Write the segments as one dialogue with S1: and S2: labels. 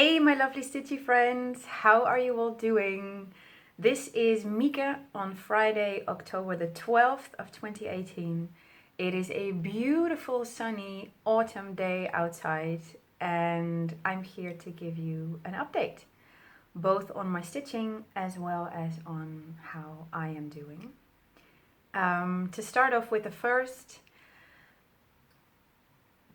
S1: Hey my lovely stitchy friends, how are you all doing? This is Mieke on Friday, October the 12th of 2018. It is a beautiful sunny autumn day outside and I'm here to give you an update, both on my stitching as well as on how I am doing. To start off with the first,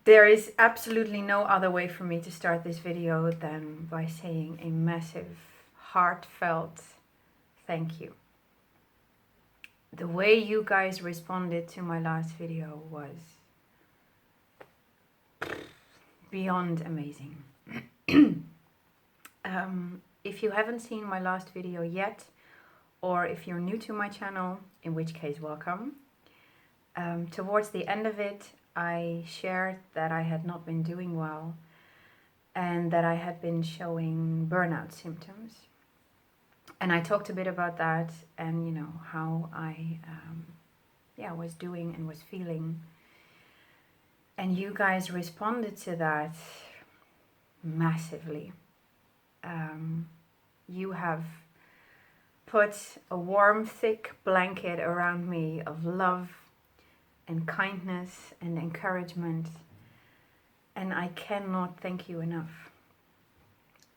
S1: there is absolutely no other way for me to start this video than by saying a massive, heartfelt thank you. The way you guys responded to my last video was beyond amazing. If you haven't seen my last video yet, or if you're new to my channel, in which case welcome. Towards the end of it, I shared that I had not been doing well and that I had been showing burnout symptoms. And I talked a bit about that and, you know, how I was doing and was feeling. And you guys responded to that massively. You have put a warm, thick blanket around me of love and kindness and encouragement, and I cannot thank you enough.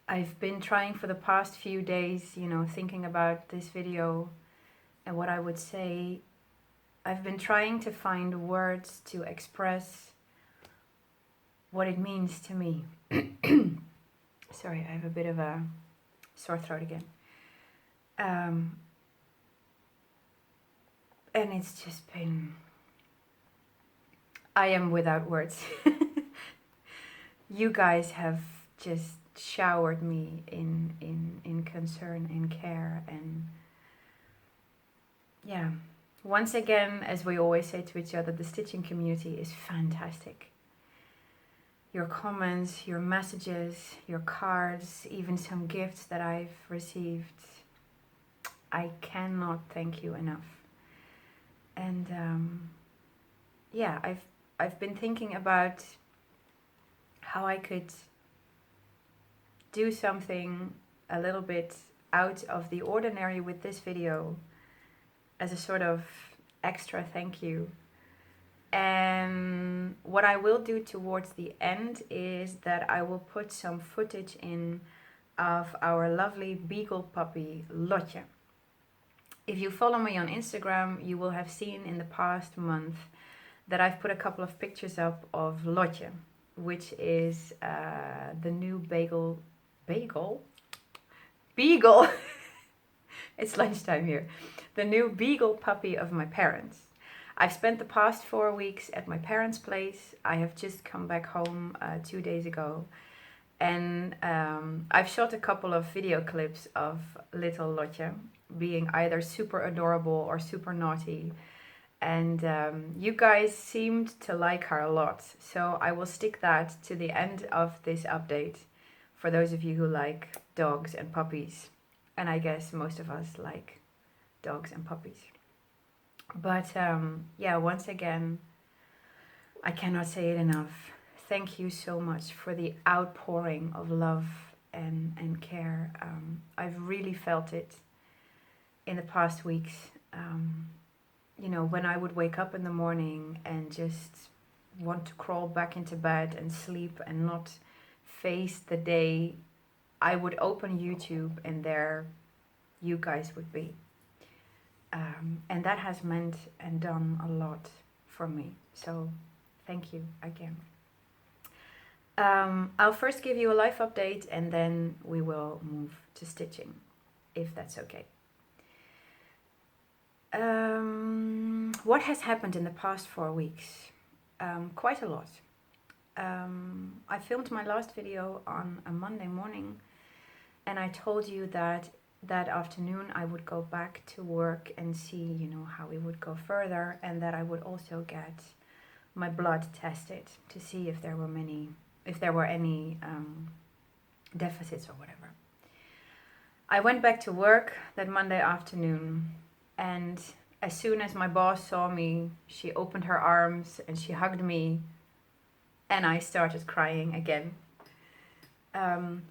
S1: I've been trying for the past few days, you know, thinking about this video and what I would say. I've been trying to find words to express what it means to me. Sorry, I have a bit of a sore throat again. And it's just been... I am without words. You guys have just showered me in concern and care, and yeah, once again, as we always say to each other, the stitching community is fantastic. Your comments, your messages, your cards, even some gifts that I've received, I cannot thank you enough. And yeah, I've been thinking about how I could do something a little bit out of the ordinary with this video as a sort of extra thank you. And what I will do towards the end is that I will put some footage in of our lovely beagle puppy, Lotje. If you follow me on Instagram, you will have seen in the past month that I've put a couple of pictures up of Lotje, which is the new beagle. It's lunchtime here. The new beagle puppy of my parents. I've spent the past 4 weeks at my parents' place. I have just come back home 2 days ago. And I've shot a couple of video clips of little Lotje being either super adorable or super naughty. And you guys seemed to like her a lot. So I will stick that to the end of this update for those of you who like dogs and puppies. And I guess most of us like dogs and puppies. But yeah, once again, I cannot say it enough. Thank you so much for the outpouring of love and care. I've really felt it in the past weeks. You know, when I would wake up in the morning and just want to crawl back into bed and sleep and not face the day, I would open YouTube and there you guys would be. And that has meant and done a lot for me. So thank you again. I'll first give you a life update and then we will move to stitching, if that's okay. What has happened in the past 4 weeks? Quite a lot. I filmed my last video on a Monday morning and I told you that that afternoon I would go back to work and see, you know, how we would go further, and that I would also get my blood tested to see if there were any deficits or whatever. I went back to work that Monday afternoon, and as soon as my boss saw me, she opened her arms and she hugged me, and I started crying again.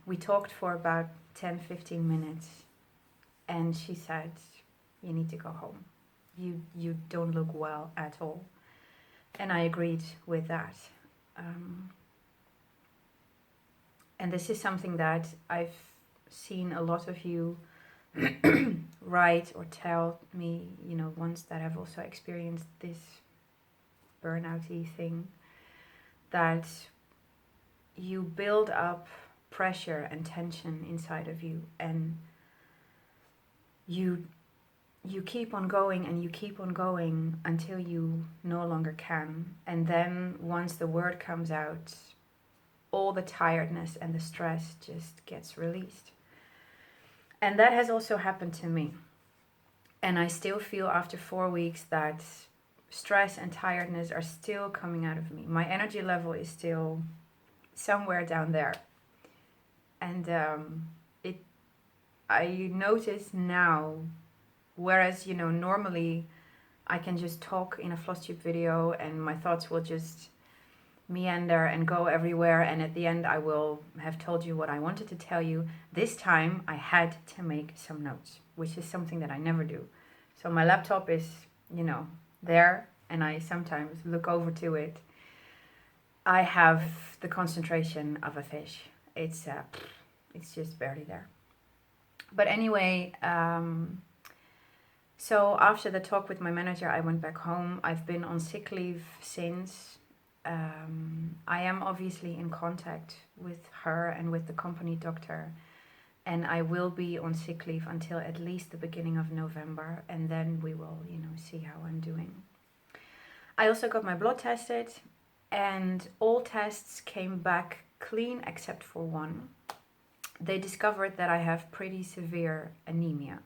S1: We talked for about 10-15 minutes, and she said, you need to go home. You don't look well at all. And I agreed with that. And this is something that I've seen a lot of you write or tell me, ones that have also experienced this burnout-y thing, that you build up pressure and tension inside of you, and you keep on going and you keep on going until you no longer can. And then once the word comes out, all the tiredness and the stress just gets released. And that has also happened to me. And I still feel after 4 weeks that stress and tiredness are still coming out of me. My energy level is still somewhere down there. And I notice now, whereas, normally I can just talk in a Flosstube video and my thoughts will just meander and go everywhere, and at the end I will have told you what I wanted to tell you. This time I had to make some notes, which is something that I never do. So my laptop is, there, and I sometimes look over to it. I have the concentration of a fish. It's just barely there. But anyway, so after the talk with my manager, I went back home. I've been on sick leave since. I am obviously in contact with her and with the company doctor, and I will be on sick leave until at least the beginning of November, and then we will, see how I'm doing. I also got my blood tested, and all tests came back clean except for one. They discovered that I have pretty severe anemia,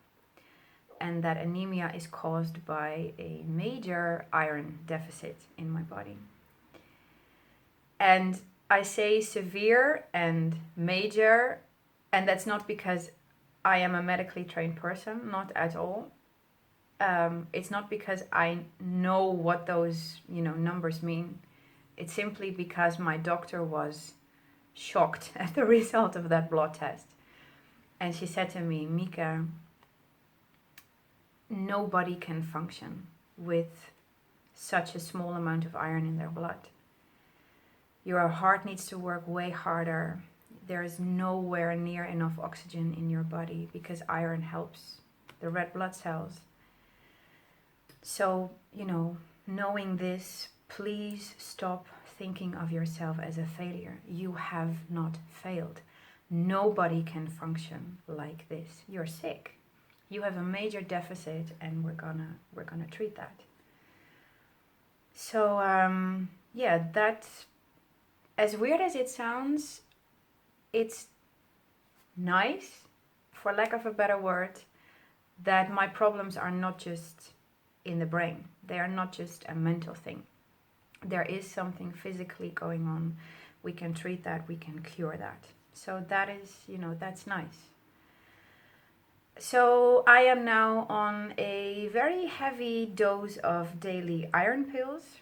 S1: and that anemia is caused by a major iron deficit in my body. And I say severe and major, and that's not because I am a medically trained person, not at all. It's not because I know what those, numbers mean. It's simply because my doctor was shocked at the result of that blood test. And she said to me, Mieke, nobody can function with such a small amount of iron in their blood. Your heart needs to work way harder. There is nowhere near enough oxygen in your body because iron helps the red blood cells. So, knowing this, please stop thinking of yourself as a failure. You have not failed. Nobody can function like this. You're sick. You have a major deficit, and we're gonna treat that. So, that's, as weird as it sounds, it's nice, for lack of a better word, that my problems are not just in the brain. They are not just a mental thing. There is something physically going on. We can treat that, we can cure that. So that is, that's nice. So I am now on a very heavy dose of daily iron pills.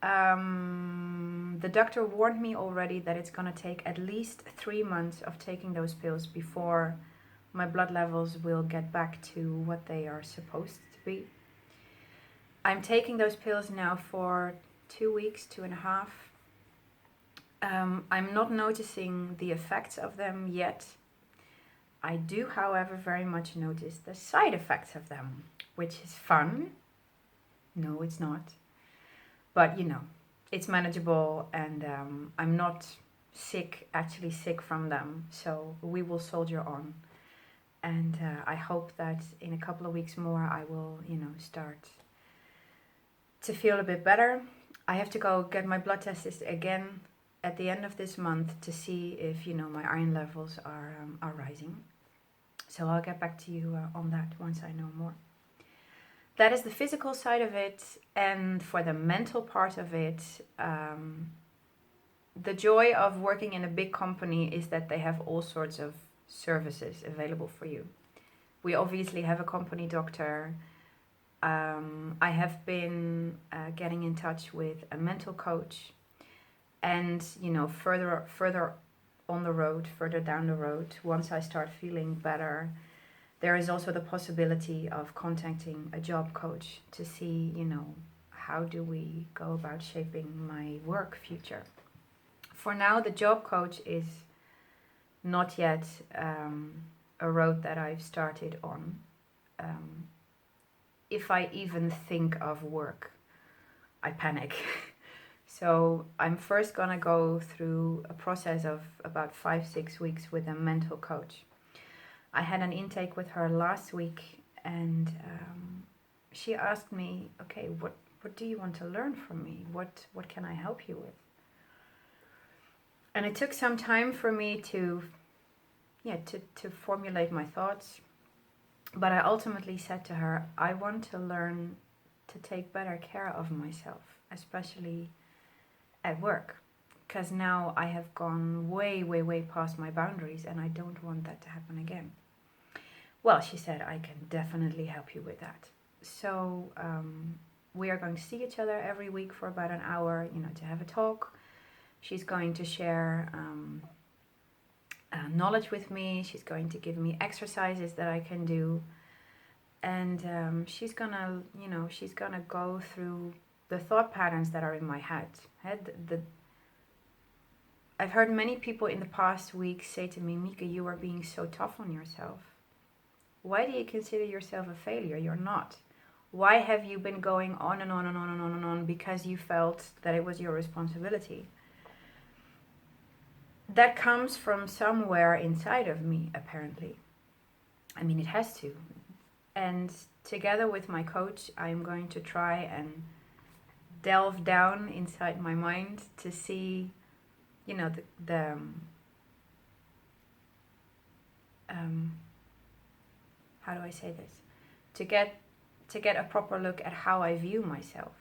S1: The doctor warned me already that it's going to take at least 3 months of taking those pills before my blood levels will get back to what they are supposed to be. I'm taking those pills now for 2 weeks, 2.5. I'm not noticing the effects of them yet. I do, however, very much notice the side effects of them, which is fun. No, it's not. But, it's manageable, and I'm not actually sick from them. So we will soldier on. And I hope that in a couple of weeks more, I will, start to feel a bit better. I have to go get my blood tested again at the end of this month to see if, my iron levels are rising. So I'll get back to you on that once I know more. That is the physical side of it. And for the mental part of it, the joy of working in a big company is that they have all sorts of services available for you. We obviously have a company doctor. I have been getting in touch with a mental coach. And, further on the road, further down the road, once I start feeling better, there is also the possibility of contacting a job coach to see, how do we go about shaping my work future. For now, the job coach is not yet a road that I've started on. If I even think of work, I panic. So I'm first gonna go through a process of about 5-6 weeks with a mental coach. I had an intake with her last week, and she asked me, okay, what do you want to learn from me? What can I help you with? And it took some time for me to formulate my thoughts. But I ultimately said to her, I want to learn to take better care of myself, especially at work. Because now I have gone way, way, way past my boundaries, and I don't want that to happen again. Well, she said, I can definitely help you with that. So we are going to see each other every week for about an hour, to have a talk. She's going to share knowledge with me. She's going to give me exercises that I can do. And she's gonna go through the thought patterns that are in my head. I've heard many people in the past weeks say to me, Mieke, you are being so tough on yourself. Why do you consider yourself a failure? You're not. Why have you been going on and on and on and on and on because you felt that it was your responsibility? That comes from somewhere inside of me, apparently. I mean, it has to. And together with my coach, I'm going to try and delve down inside my mind to see, how do I say this? To get a proper look at how I view myself.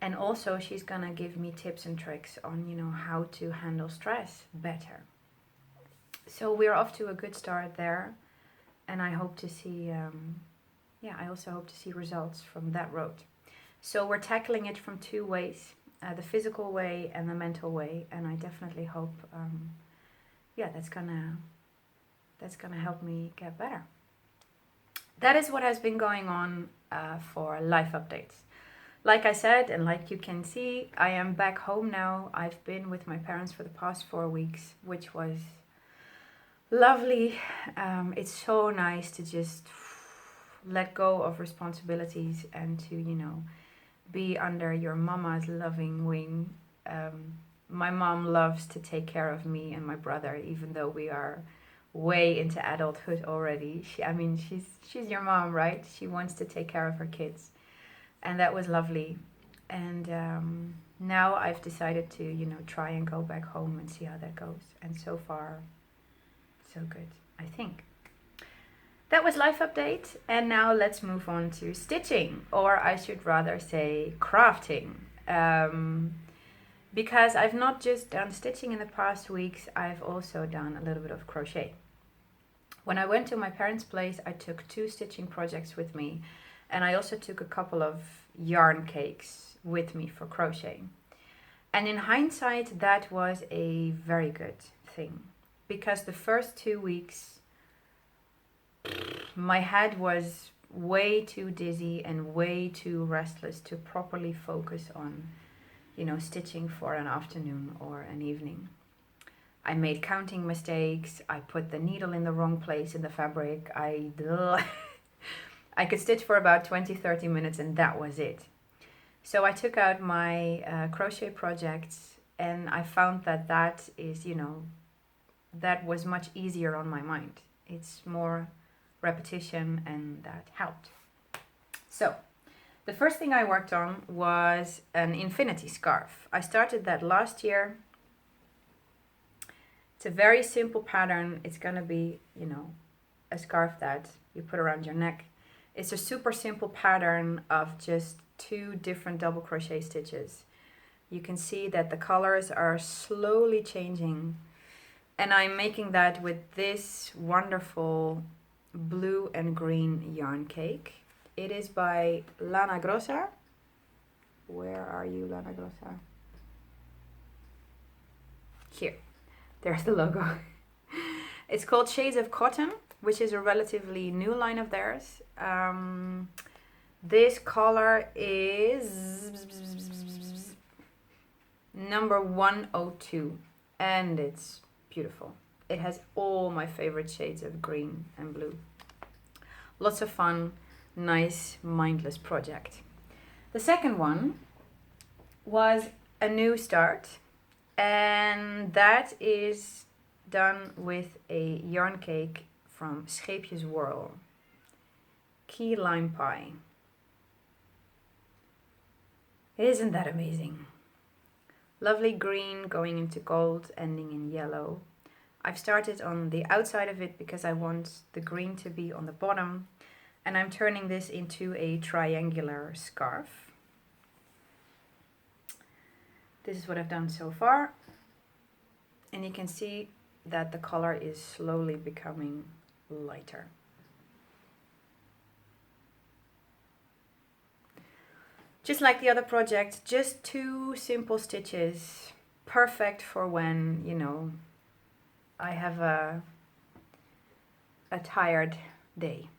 S1: And also she's gonna give me tips and tricks on, how to handle stress better. So we're off to a good start there. And I hope to see, I also hope to see results from that road. So we're tackling it from two ways, the physical way and the mental way. And I definitely hope, that's gonna help me get better. That is what has been going on for life updates. Like I said, and like you can see, I am back home now. I've been with my parents for the past 4 weeks, which was lovely. It's so nice to just let go of responsibilities and to, be under your mama's loving wing. My mom loves to take care of me and my brother, even though we are way into adulthood already. She's your mom, right? She wants to take care of her kids. And that was lovely. And now I've decided to, try and go back home and see how that goes. And so far, so good, I think. That was life update. And now let's move on to stitching, or I should rather say crafting. Because I've not just done stitching in the past weeks, I've also done a little bit of crochet. When I went to my parents' place, I took 2 stitching projects with me. And I also took a couple of yarn cakes with me for crochet. And in hindsight, that was a very good thing. Because the first 2 weeks, my head was way too dizzy and way too restless to properly focus on, stitching for an afternoon or an evening. I made counting mistakes. I put the needle in the wrong place in the fabric. I could stitch for about 20-30 minutes and that was it. So I took out my crochet projects and I found that is, that was much easier on my mind. It's more repetition and that helped. So the first thing I worked on was an infinity scarf. I started that last year. It's a very simple pattern. It's going to be, a scarf that you put around your neck. It's a super simple pattern of just 2 different double crochet stitches. You can see that the colors are slowly changing. And I'm making that with this wonderful blue and green yarn cake. It is by Lana Grossa. Where are you, Lana Grossa? Here. There's the logo. It's called Shades of Cotton, which is a relatively new line of theirs. This color is number 102, and it's beautiful. It has all my favorite shades of green and blue. Lots of fun, nice, mindless project. The second one was a new start, and that is done with a yarn cake from Scheepjes Whirl. Key lime pie. Isn't that amazing? Lovely green going into gold, ending in yellow. I've started on the outside of it because I want the green to be on the bottom, and I'm turning this into a triangular scarf. This is what I've done so far, and you can see that the color is slowly becoming lighter. Just like the other project, just 2 simple stitches, perfect for when, you know, I have a tired day.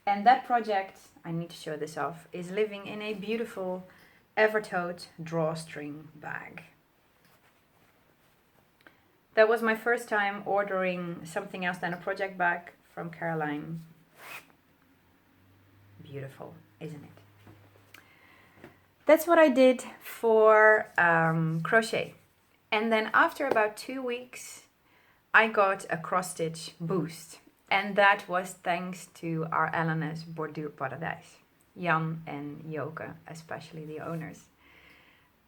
S1: And that project, I need to show this off, is living in a beautiful Evertote drawstring bag. That was my first time ordering something else than a project bag from Caroline. Beautiful, isn't it? That's what I did for crochet. And then after about 2 weeks, I got a cross stitch boost. And that was thanks to our LNS Borduurparadijs, Jan and Joke, especially the owners.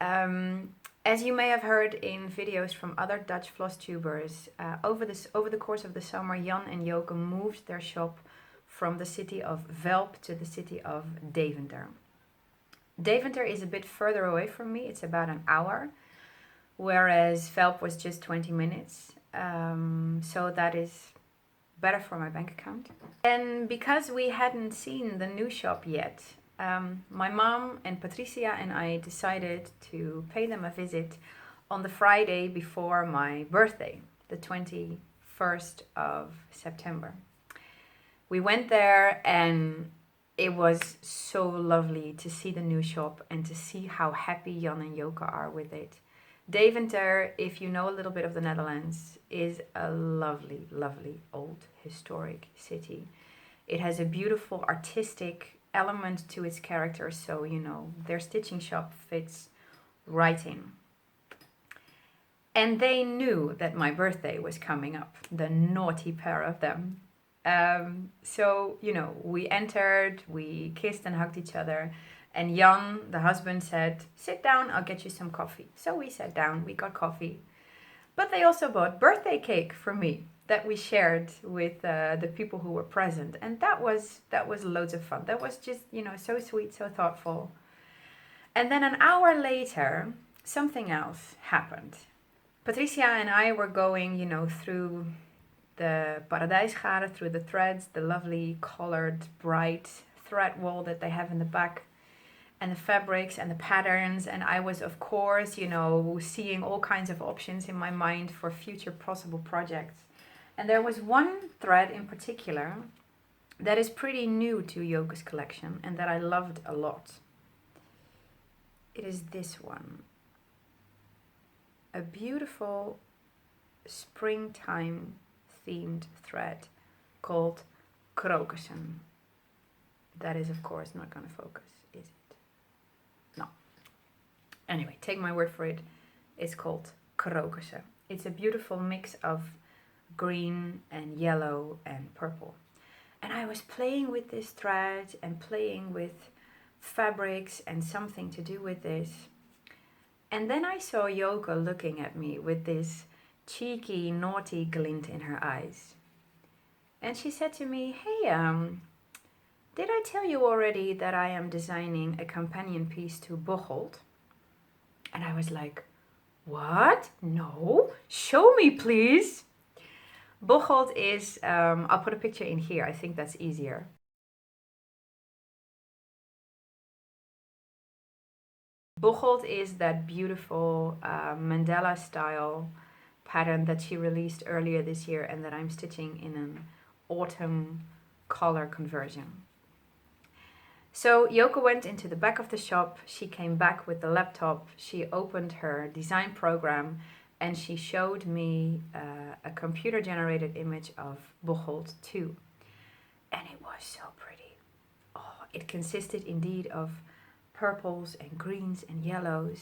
S1: As you may have heard in videos from other Dutch floss tubers, over the course of the summer, Jan and Joke moved their shop from the city of Velp to the city of Deventer. Deventer is a bit further away from me, it's about an hour, whereas Velp was just 20 minutes, so that is better for my bank account. And because we hadn't seen the new shop yet, my mom and Patricia and I decided to pay them a visit on the Friday before my birthday, the 21st of September. We went there and it was so lovely to see the new shop and to see how happy Jan and Joke are with it. Deventer, if you know a little bit of the Netherlands, is a lovely, lovely old historic city. It has a beautiful artistic element to its character, so you know, their stitching shop fits right in. And they knew that my birthday was coming up, the naughty pair of them. So, you know, we entered, we kissed and hugged each other, and Jan, the husband, said, "Sit down, I'll get you some coffee." So we sat down, we got coffee. But they also bought birthday cake for me that we shared with the people who were present. And that was loads of fun. That was just, you know, so sweet, so thoughtful. And then an hour later, something else happened. Patricia and I were going, you know, through the paradijsgaren, through the threads, the lovely colored, bright thread wall that they have in the back, and the fabrics and the patterns. And I was, of course, you know, seeing all kinds of options in my mind for future possible projects. And there was one thread in particular that is pretty new to Joke's collection and that I loved a lot. It is this one. A beautiful springtime themed thread called Krokussen. That is, of course, not going to focus, is it? No. Anyway, take my word for it. It's called Krokussen. It's a beautiful mix of green and yellow and purple. And I was playing with this thread and playing with fabrics and something to do with this. And then I saw Joke looking at me with this cheeky, naughty glint in her eyes. And she said to me, "Hey, did I tell you already that I am designing a companion piece to Bocholt?" And I was like, "What? No, show me, please." Bocholt is, I'll put a picture in here, I think that's easier. Bocholt is that beautiful mandala style pattern that she released earlier this year and that I'm stitching in an autumn color conversion. So Yoko went into the back of the shop, she came back with the laptop, she opened her design program, and she showed me a computer generated image of Bocholt 2. And it was so pretty. Oh, it consisted indeed of purples and greens and yellows.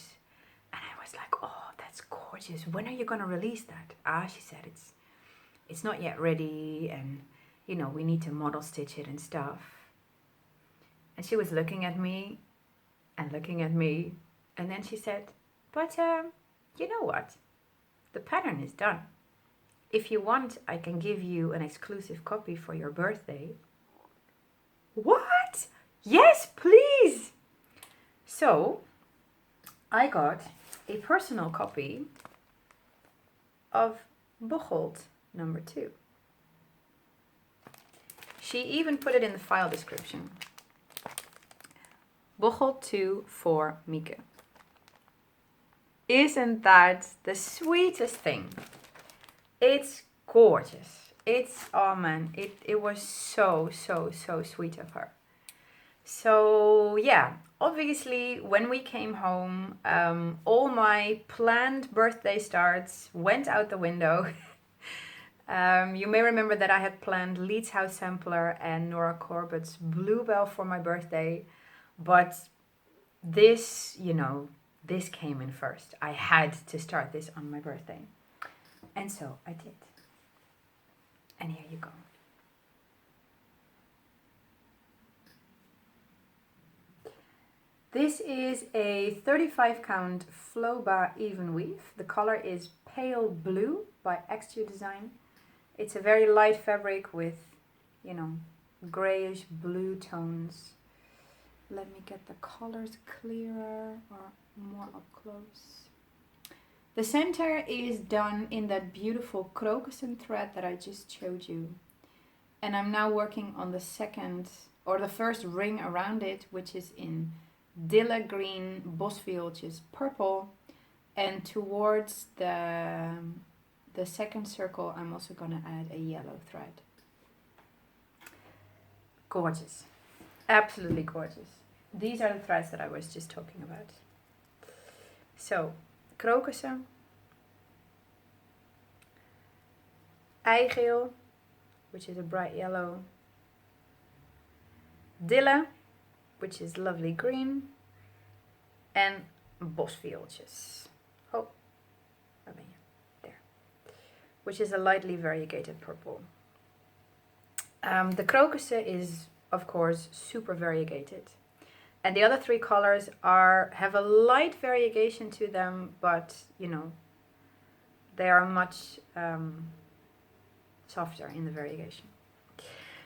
S1: And I was like, oh, that's gorgeous. When are you going to release that? She said, it's not yet ready, and you know, we need to model stitch it and stuff. And she was looking at me and looking at me, and then she said, but you know what? The pattern is done. If you want, I can give you an exclusive copy for your birthday. What? Yes, please! So, I got a personal copy of Bocholt number 2. She even put it in the file description. Bocholt 2 for Mieke. Isn't that the sweetest thing? It's gorgeous. It's, oh man, it was so sweet of her. So yeah, obviously when we came home, all my planned birthday starts went out the window. You may remember that I had planned Leeds House Sampler and Nora Corbett's Bluebell for my birthday, but this, you know, this came in first. I had to start this on my birthday. And so I did. And here you go. This is a 35 count Floba even weave. The color is Pale Blue by xxMieke. It's a very light fabric with, you know, grayish blue tones. Let me get the colors clearer or more up close. The center is done in that beautiful crocus thread that I just showed you. And I'm now working on the second, or the first ring around it, which is in Dilla Green, Bosviooltjes purple. And towards the second circle, I'm also going to add a yellow thread. Gorgeous. Absolutely gorgeous. These are the threads that I was just talking about. So, krokussen, eigeel, which is a bright yellow, dille, which is lovely green, and bosviooltjes. Oh, waar ben je? There. Which is a lightly variegated purple. The krokussen is, of course, super variegated. And the other 3 colors have a light variegation to them, but, you know, they are much softer in the variegation.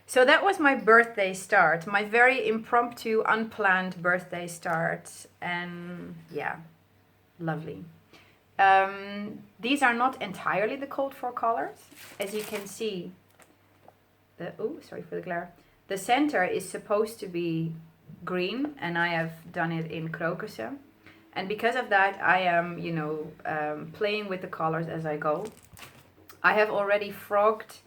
S1: So that was my birthday start, my very impromptu, unplanned birthday start. And yeah, lovely. These are not entirely the code for colors. As you can see, sorry for the glare. The center is supposed to be green, and I have done it in krokussen. And because of that, I am, you know, playing with the colors as I go. I have already frogged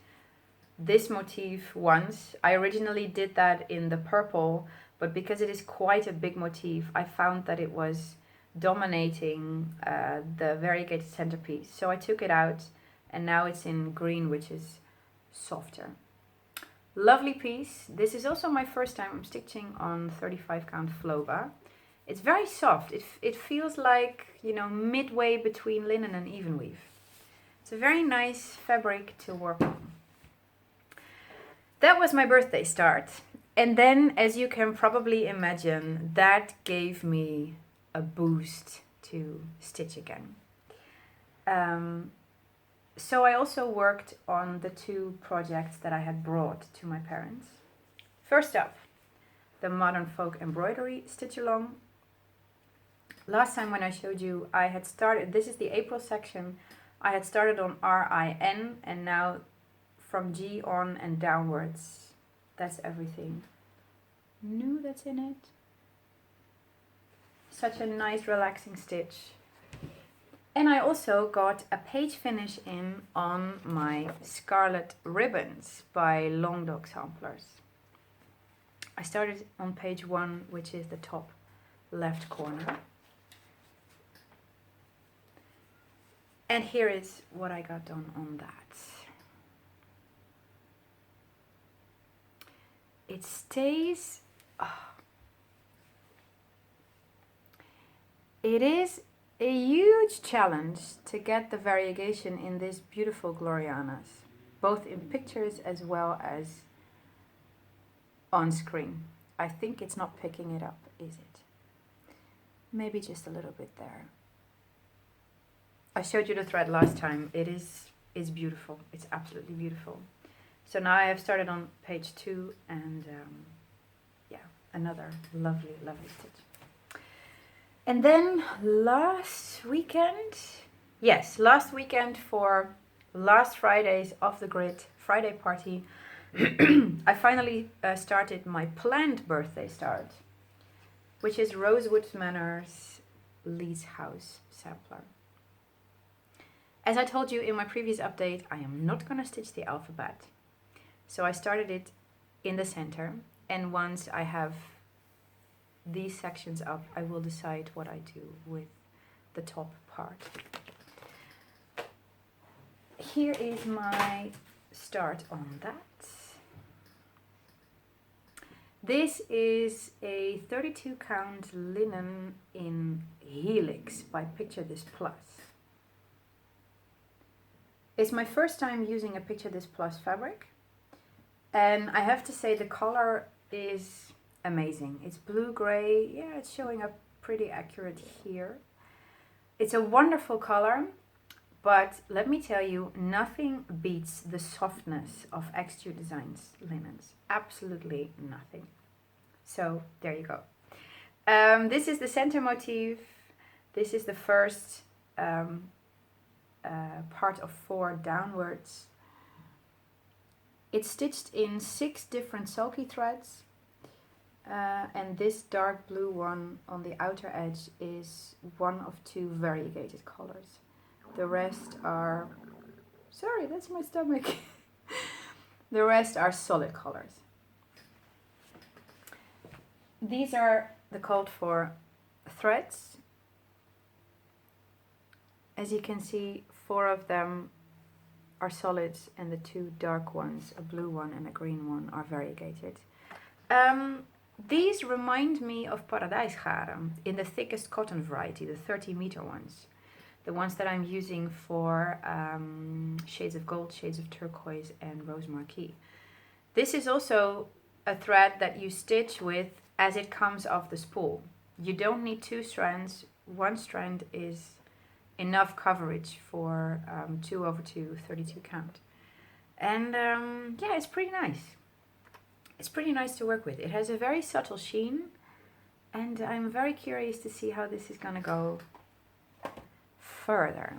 S1: this motif once. I originally did that in the purple, but because it is quite a big motif, I found that it was dominating the variegated centerpiece. So I took it out, and now it's in green, which is softer. Lovely piece. This is also my first time I'm stitching on 35 count Floba. It's very soft. It feels like, you know, midway between linen and even weave. It's a very nice fabric to work on. That was my birthday start. And then, as you can probably imagine, that gave me a boost to stitch again. So I also worked on the 2 projects that I had brought to my parents. First up, the Modern Folk Embroidery Stitch Along. Last time when I showed you, I had started, this is the April section, I had started on RIN, and now from G on and downwards, that's everything new that's in it. Such a nice relaxing stitch. And I also got a page finish in on my Scarlet Ribbons by Long Dog Samplers. I started on page 1, which is the top left corner. And here is what I got done on that. It stays... It is a huge challenge to get the variegation in these beautiful Glorianas, both in pictures as well as on screen. I think it's not picking it up, is it? Maybe just a little bit there. I showed you the thread last time. It is beautiful. It's absolutely beautiful. So now I have started on page 2 and yeah, another lovely, lovely stitch. And then last weekend for last Friday's Off the Grid Friday party, I finally started my planned birthday start, which is Rosewood Manor's Lee's House sampler. As I told you in my previous update, I am not going to stitch the alphabet. So I started it in the center, and once I have these sections up, I will decide what I do with the top part. Here is my start on that. This is a 32 count linen in Helix by Picture This Plus. It's my first time using a Picture This Plus fabric, and I have to say the color is amazing. It's blue-gray. Yeah, it's showing up pretty accurate here. It's a wonderful color, but let me tell you, nothing beats the softness of xxMieke Designs linens. Absolutely nothing. So there you go. This is the center motif. This is the first part of 4 downwards. It's stitched in 6 different sulky threads. And this dark blue one on the outer edge is one of 2 variegated colors. The rest are... Sorry, that's my stomach. The rest are solid colors. These are the called for threads. As you can see, 4 of them are solids and the 2 dark ones, a blue one and a green one, are variegated. These remind me of Paradijsgaren in the thickest cotton variety, the 30-meter ones. The ones that I'm using for shades of gold, shades of turquoise and rose marquise. This is also a thread that you stitch with as it comes off the spool. You don't need 2 strands. 1 strand is enough coverage for 2/2 32 count. And yeah, it's pretty nice. It's pretty nice to work with. It has a very subtle sheen, and I'm very curious to see how this is going to go further.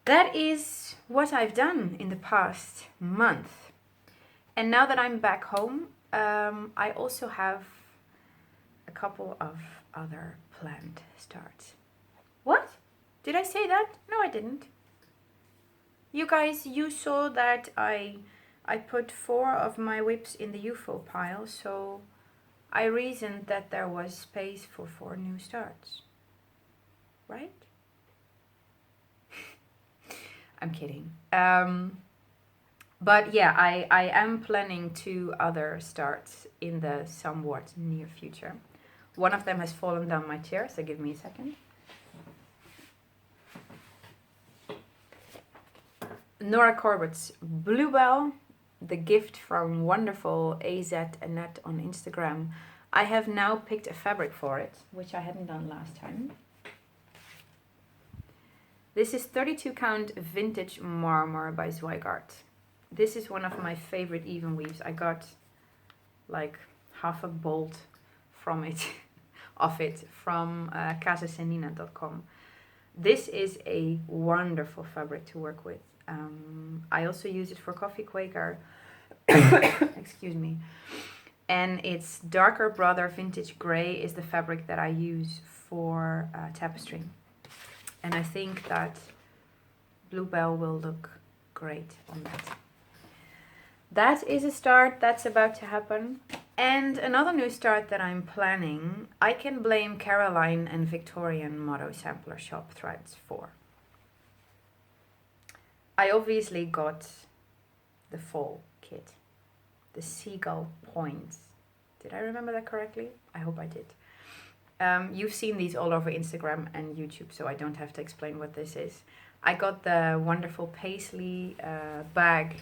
S1: That is what I've done in the past month. And now that I'm back home, I also have a couple of other planned starts. What? Did I say that? No, I didn't. You guys, you saw that I put 4 of my whips in the UFO pile, so I reasoned that there was space for 4 new starts. Right? I'm kidding. But yeah, I am planning 2 other starts in the somewhat near future. One of them has fallen down my chair, so give me a second. Nora Corbett's Bluebell, the gift from wonderful AZ Annette on Instagram. I have now picked a fabric for it, which I hadn't done last time. This is 32 count vintage marmor by Zweigart. This is one of my favorite even weaves. I got like half a bolt from it, of it, from casasenina.com. This is a wonderful fabric to work with. I also use it for Coffee Quaker. Excuse me. And its darker brother, vintage gray, is the fabric that I use for tapestry. And I think that Bluebell will look great on that. That is a start that's about to happen. And another new start that I'm planning, I can blame Caroline and Victorian Motto Sampler Shop threads for. I obviously got the fall kit, the seagull points. Did I remember that correctly? I hope I did. You've seen these all over Instagram and YouTube, so I don't have to explain what this is. I got the wonderful paisley bag.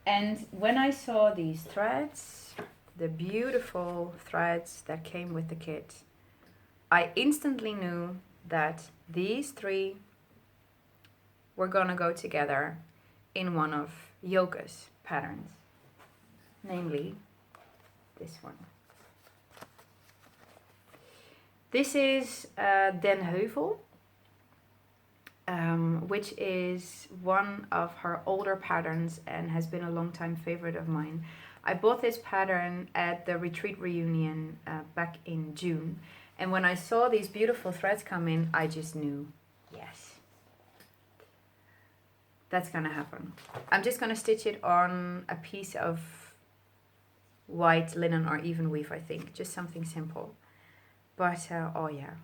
S1: And when I saw these threads, the beautiful threads that came with the kit, I instantly knew that these three were gonna go together in one of Yoga's patterns, namely this one. This is Den Heuvel, which is one of her older patterns and has been a long time favorite of mine. I bought this pattern at the retreat reunion back in June, and when I saw these beautiful threads come in, I just knew, yes, that's gonna happen. I'm just gonna stitch it on a piece of white linen or even weave, I think, just something simple. But oh yeah,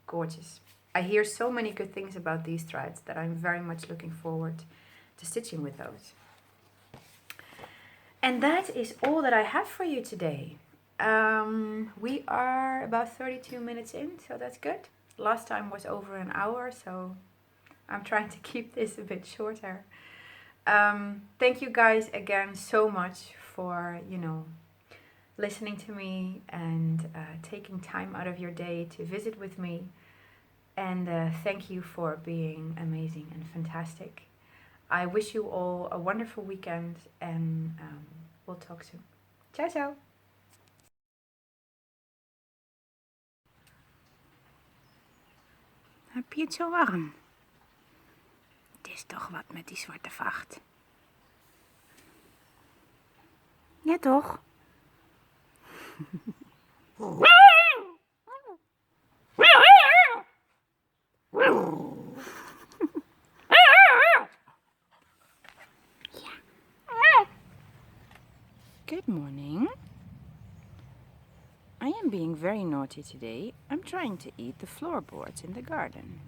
S1: gorgeous. I hear so many good things about these threads that I'm very much looking forward to stitching with those. And that is all that I have for you today. We are about 32 minutes in, so that's good. Last time was over an hour, so I'm trying to keep this a bit shorter. Thank you guys again so much for, listening to me and taking time out of your day to visit with me. And thank you for being amazing and fantastic. I wish you all a wonderful weekend and we'll talk soon. Ciao, ciao.
S2: Heb je het zo warm? Het is toch wat met die zwarte vacht. Ja, toch? Good morning. I am being very naughty today. I'm trying to eat the floorboards in the garden.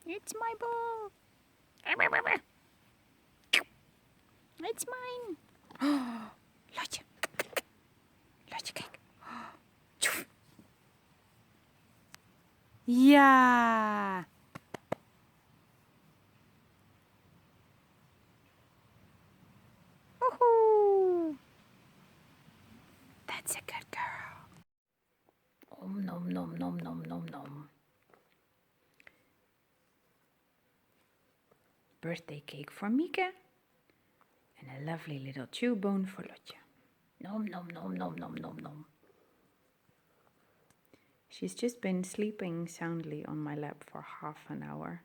S2: It's my ball. It's mine. Lotje. Lotje, kijk. Tjoef. Ja. Woohoo. That's a good girl. Nom nom nom nom nom nom. Birthday cake for Mieke. And a lovely little chew bone for Lotje. Nom nom nom nom nom nom nom. She's just been sleeping soundly on my lap for half an hour.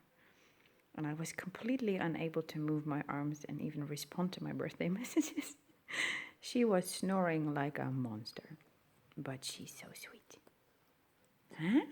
S2: And I was completely unable to move my arms and even respond to my birthday messages. She was snoring like a monster. But she's so sweet. Huh?